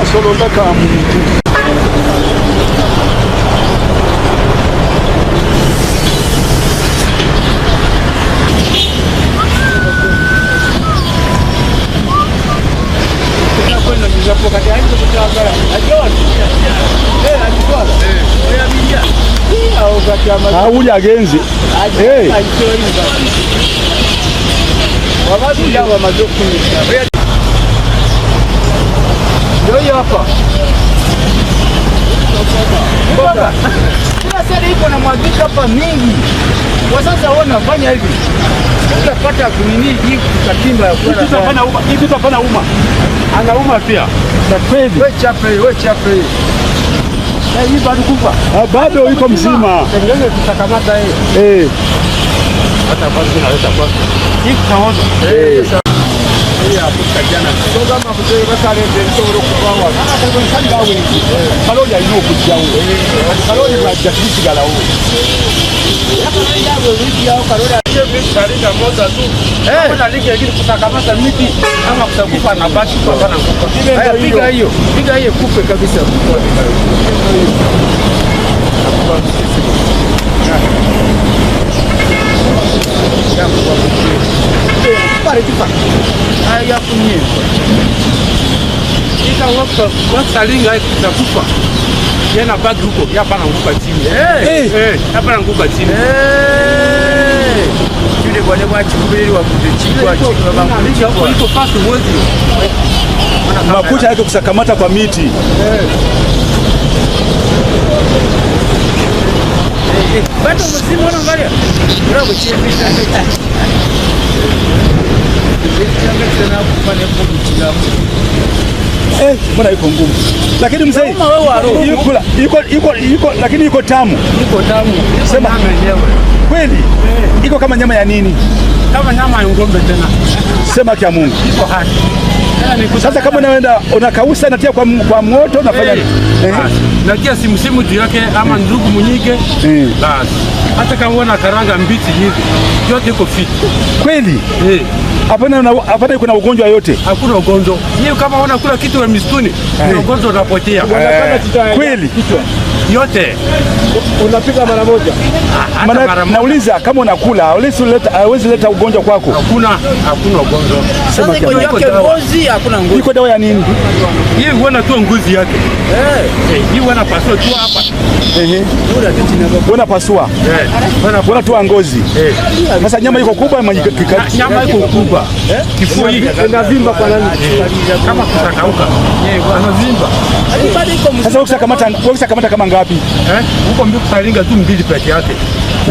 kasolo ndaka muntu. Uli agenzi. Ndio hapa. Kila sasa iko na mwagika hapa mingi. Kwa sasa wana fanya hivi. Utapata kunini hii katimba ya kwa. Hivi tutafanya uma. Anauma pia. Wewe chape. Hii bado kufa. Bado iko mzima. Tengene tutakamata hii. Hata bado tunaleta kwa. Hii kaoza. Hii hapo kajana. Soga mafuta basale ndio kwa kwa. Kama kali gawe. Kalori ya ino kujao. Kalori ya jafisi galao. Hapo ndio hapo wiki yao kalori ya mimi karinga moja tu. Kuna liki lakini kutakamata miti kama kutakufa na baki kwa bana kufa. Piga hiyo kupe kabisa. Pare kipa. Haya kunye. Ika wakati linga itakufa. Yana bagi huko, hapa naanguka chini. Hapa naanguka chini. Yule bwana mwachi kubiri wa kuchukua chini baba. Iko fast mwezi. Makucha yake kusakamata kwa miti. Bado msimu unaangalia. Bravo chini. Mbona iko ngumu? Lakini mzee, iko lakini iko tamu. Iko tamu. Sema mwenyewe. Kweli? Iko kama nyama ya nini? Kama nyama ya ng'ombe tena. Sema kia Mungu. Iko haki. Sasa kama unaenda unakausa natia kwa moto unafanya nini? Natia simu juu yake ama ndugu munyike. Basi. Hata kama una karanga mbichi hivi, yote iko fit. Kweli? Hapana kuna ugonjwa yote. Hakuna ugonjwa. Yeye kama unakula kitu ya mistuni, ugonjwa unapotea. Kweli? Yote. Unapiga mara moja. Nauliza kama unakula, hawezi leta ugonjwa kwako. Hakuna ugonjwa. Sema ngozi, hakuna ngozi. Iko dawa ya nini? Yeye huona tu ngozi yake. Yeye huona pasua tu hapa. Huona pasua. Huona tu ngozi. Sasa nyama iko kubwa ama nyama iko kubwa. Kifua hii inavimba kwa nani? Kama kutakauka. Yeye anavimba. Sasa ukisakamata kama ngapi? Huko mbili kusalinga tu mbili peke yake.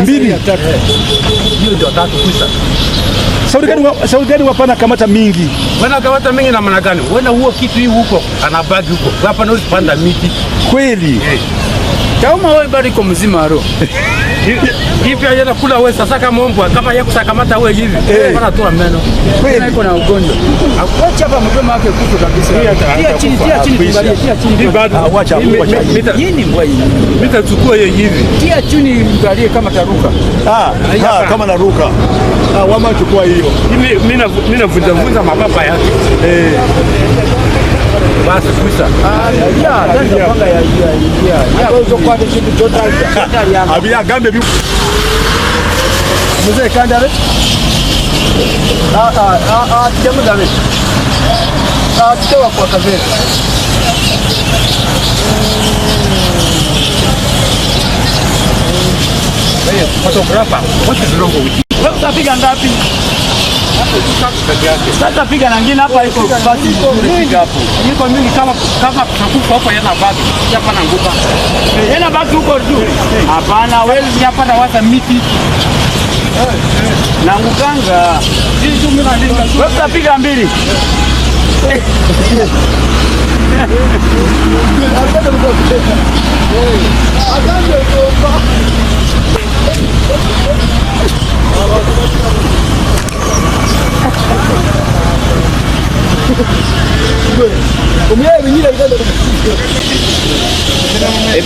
Mbili ya tatu. Hiyo ndio tatu kusa. Sauri gani wapana kamata mingi? Wana kamata mingi na maana gani? Wana huo kitu hii huko, anabagi huko. Hapa na usipanda miti. Kweli? Kama wewe bado iko mzima roho. Hivi yana kula wewe sasa kama mbwa kama yako sakamata wewe hivi. Bana toa meno. Kweli iko na ugonjwa. Acha hapa mdomo wake kufa kabisa. Tia chini kuangalia, tia chini. Acha. Nini mbwa hii? Nitachukua yeye hivi. Tia chini kuangalia kama taruka. Kama naruka. Wama chukua hiyo. Mimi navunja mababa yake. Basi kuisa. Abia gambe bi. Mzee kandare. Tijamu dame. Tutawa kwa kavera. Photographer, what is wrong with you? Wewe utapiga ngapi? Sasa piga na ngine hapa iko basi piga hapo. Niko mingi kama takufa hapo yana bagi. Hapa na nguka. Yana bagi huko juu. Hapana wewe hapa na wasa miti. Na ngukanga. Hii tu mimi nalinga. Wewe utapiga mbili.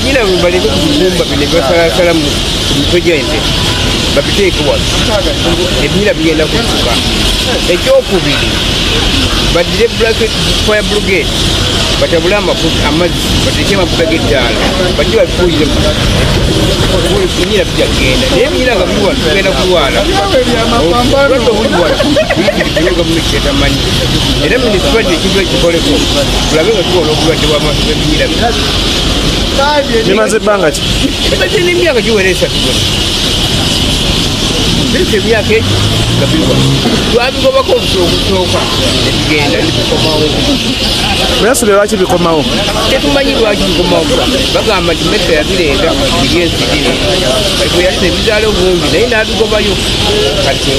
Bila mbali kumumba bila sala mtojo ende. Bapite kwa. ebimira bigenda kufuka. Ekyokubiri badire fire brigade batabule amazzi bateeke amafuta g'eddaala bajje babifuuyire ebimira bijagenda naye ebimira nga biwala tugenda kulwala obulwadde obuliwala buyitirivu gavumenti etamanyi era minisitule ekintu ekikoleko tulabe nga tuwona obulwadde bw'amaaso g'ebimira bino. Bimaze ebbanga ki? Bimaze n'emyaka giwera 3 Bimaze emyaka egi nga biwa twabigobako okusooka nebigenda nebikomawo. Mweyasubye lwaki bikomawo? Tetumanyi lwaki bikomawo. Bagamba nti metha yabireeta biri ensidire bwe yalina ebizaala obungi naye n'abigobayo kati